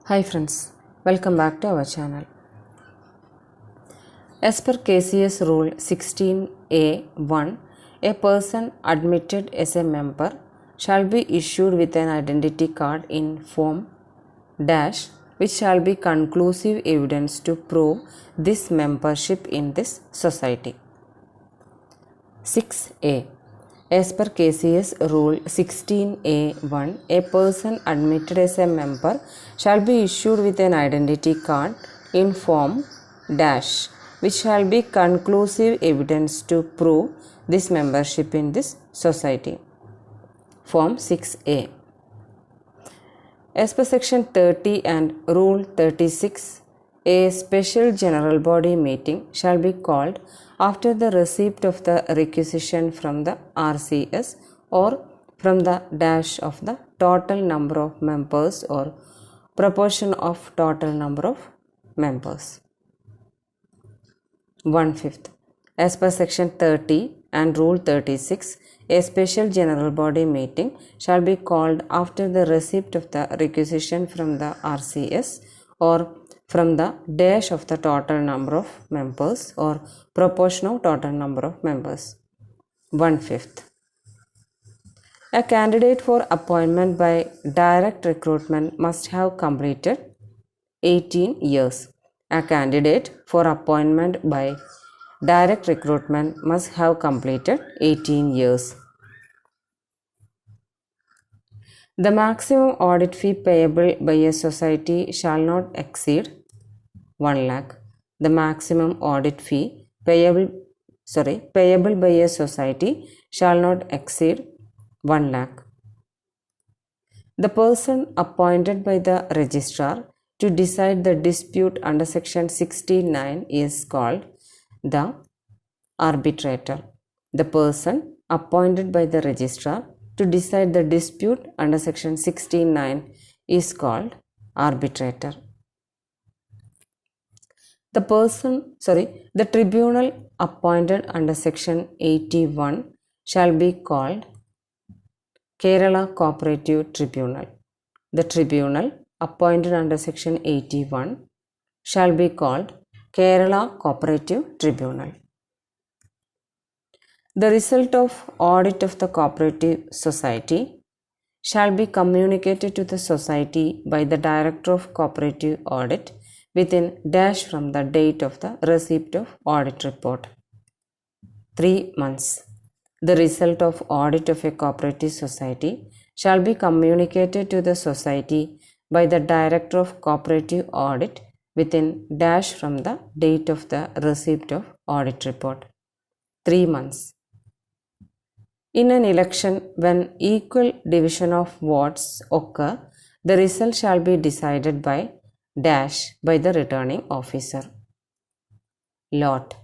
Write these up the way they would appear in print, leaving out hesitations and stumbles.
Hi friends, welcome back to our channel. As per KCS Rule 16A1, a person admitted as a member shall be issued with an identity card in form dash which shall be conclusive evidence to prove this membership in this society. 6A. As per KCS Rule 16A1, a person admitted as a member shall be issued with an identity card in form dash which shall be conclusive evidence to prove this membership in this society. Form 6A. As per Section 30 and Rule 36, a special general body meeting shall be called after the receipt of the requisition from the RCS or from the dash of the total number of members or proportion of total number of members. 1/5. As per Section 30 and Rule 36, a special general body meeting shall be called after the receipt of the requisition from the RCS or from the dash of the total number of members or proportion of total number of members. 1/5. A candidate for appointment by direct recruitment must have completed 18 years. A candidate for appointment by direct recruitment must have completed 18 years. The maximum audit fee payable by a society shall not exceed 1 lakh. The maximum audit fee payable by a society shall not exceed 1 lakh. The person appointed by the registrar to decide the dispute under Section 69 is called the arbitrator. The person appointed by the registrar to decide the dispute under Section 69 is called arbitrator. The tribunal appointed under Section 81 shall be called Kerala Cooperative Tribunal. The tribunal appointed under Section 81 shall be called Kerala Cooperative Tribunal. The result of audit of the cooperative society shall be communicated to the society by the Director of Cooperative Audit within dash from the date of the receipt of audit report. 3 months. The result of audit of a cooperative society shall be communicated to the society by the Director of Cooperative Audit within dash from the date of the receipt of audit report. 3 months. In an election, when equal division of votes occur, the result shall be decided by dash by the returning officer. Lot.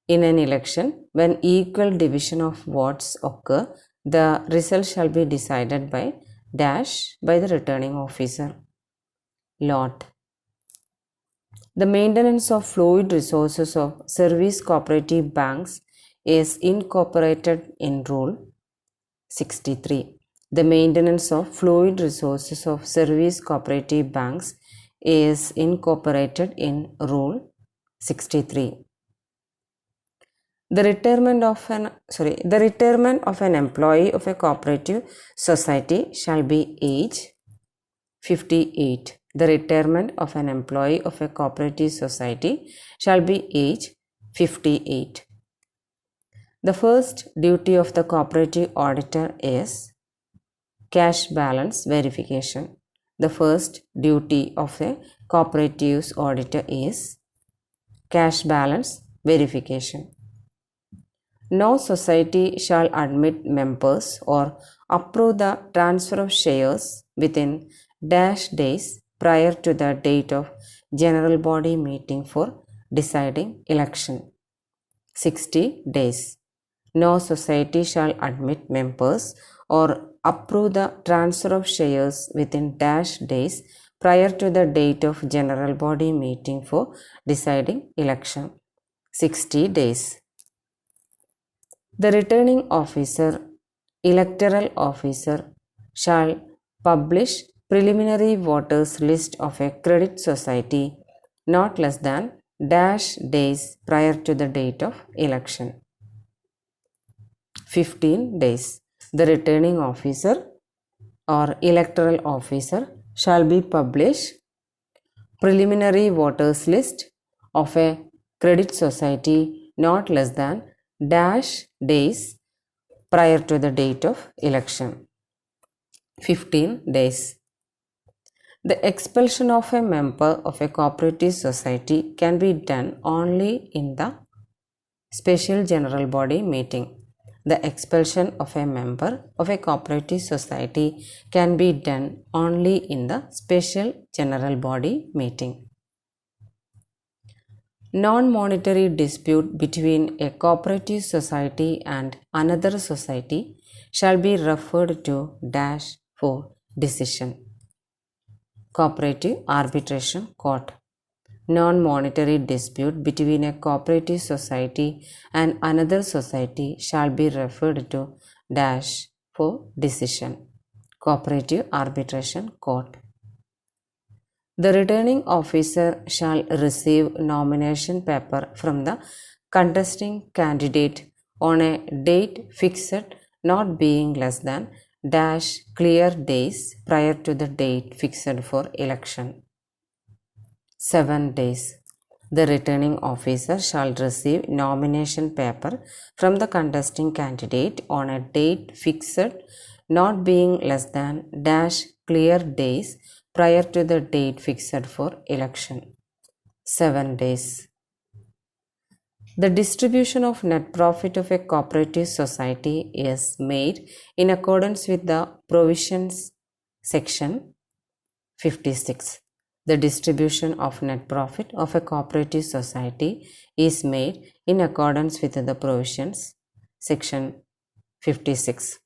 In an election, when equal division of votes occur, the result shall be decided by dash by the returning officer. Lot. The maintenance of fluid resources of service cooperative banks is incorporated in Rule 63. The maintenance of fluid resources of service cooperative banks is incorporated in Rule 63. The retirement of an employee of a cooperative society shall be age 58. The retirement of an employee of a cooperative society shall be age 58. The first duty of the cooperative auditor is cash balance verification. The first duty of a cooperative's auditor is cash balance verification. No society shall admit members or approve the transfer of shares within dash days prior to the date of general body meeting for deciding election. 60 days. No society shall admit members or approve the transfer of shares within dash days prior to the date of general body meeting for deciding election. 60 days. The returning officer, electoral officer, shall publish preliminary voters list of a credit society not less than dash days prior to the date of election. 15 days. The returning officer or electoral officer shall be publish preliminary voters list of a credit society not less than dash days prior to the date of election. 15 days. The expulsion of a member of a cooperative society can be done only in the special general body meeting. The expulsion of a member of a cooperative society can be done only in the special general body meeting. Non-monetary dispute between a cooperative society and another society shall be referred to dash for decision. Cooperative Arbitration Court. Non-monetary dispute between a cooperative society and another society shall be referred to dash for decision. Cooperative Arbitration Court. The returning officer shall receive nomination paper from the contesting candidate on a date fixed not being less than dash clear days prior to the date fixed for election. 7 days. The returning officer shall receive nomination paper from the contesting candidate on a date fixed not being less than dash clear days prior to the date fixed for election. 7 days. The distribution of net profit of a cooperative society is made in accordance with the provisions section 56. The distribution of net profit of a cooperative society is made in accordance with the provisions section 56.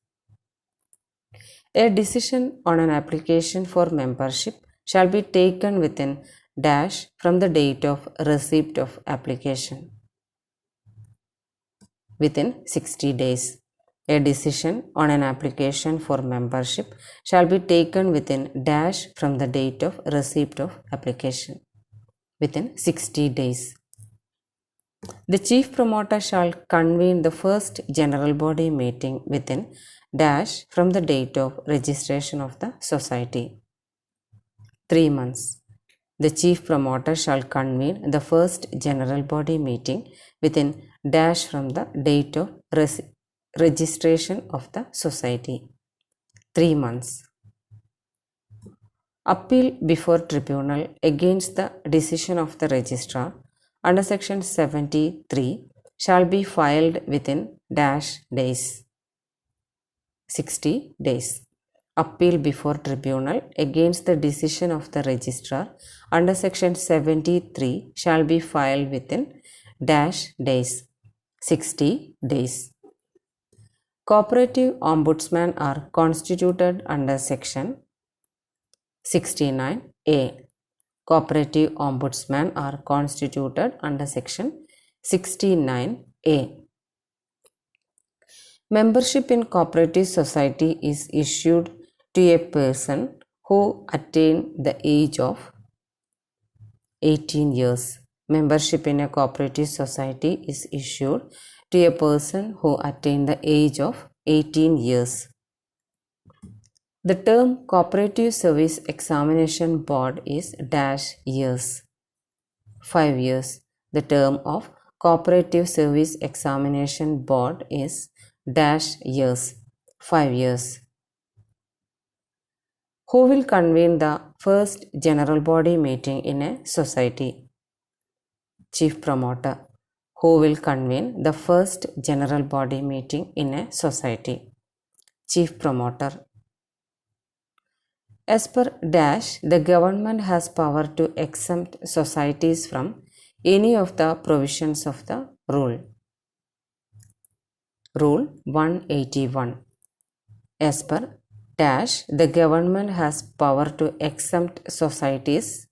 A decision on an application for membership shall be taken within dash from the date of receipt of application. Within 60 days. A decision on an application for membership shall be taken within dash from the date of receipt of application. Within 60 days. The chief promoter shall convene the first general body meeting within dash from the date of registration of the society. 3 months. The chief promoter shall convene the first general body meeting within dash from the date of registration of the society. 3 months. Appeal before tribunal against the decision of the registrar under section 73 shall be filed within dash days. 60 days. Appeal before tribunal against the decision of the registrar under section 73 shall be filed within dash days. 60 days. Cooperative ombudsmen are constituted under section 69A. Cooperative ombudsmen are constituted under section 69A. Membership in cooperative society is issued to a person who attained the age of 18 years. Membership in a cooperative society is issued to a person who attained the age of 18 years. The term Cooperative Service Examination Board is dash years. 5 years. The term of Cooperative Service Examination Board is dash years. 5 years. Who will convene the first general body meeting in a society? Chief promoter. Who will convene the first general body meeting in a society? Chief promoter. As per dash, the government has power to exempt societies from any of the provisions of the rule. Rule 181. As per dash, the government has power to exempt societies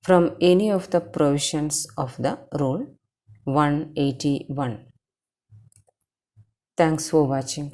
from any of the provisions of the rule 181. Thanks for watching.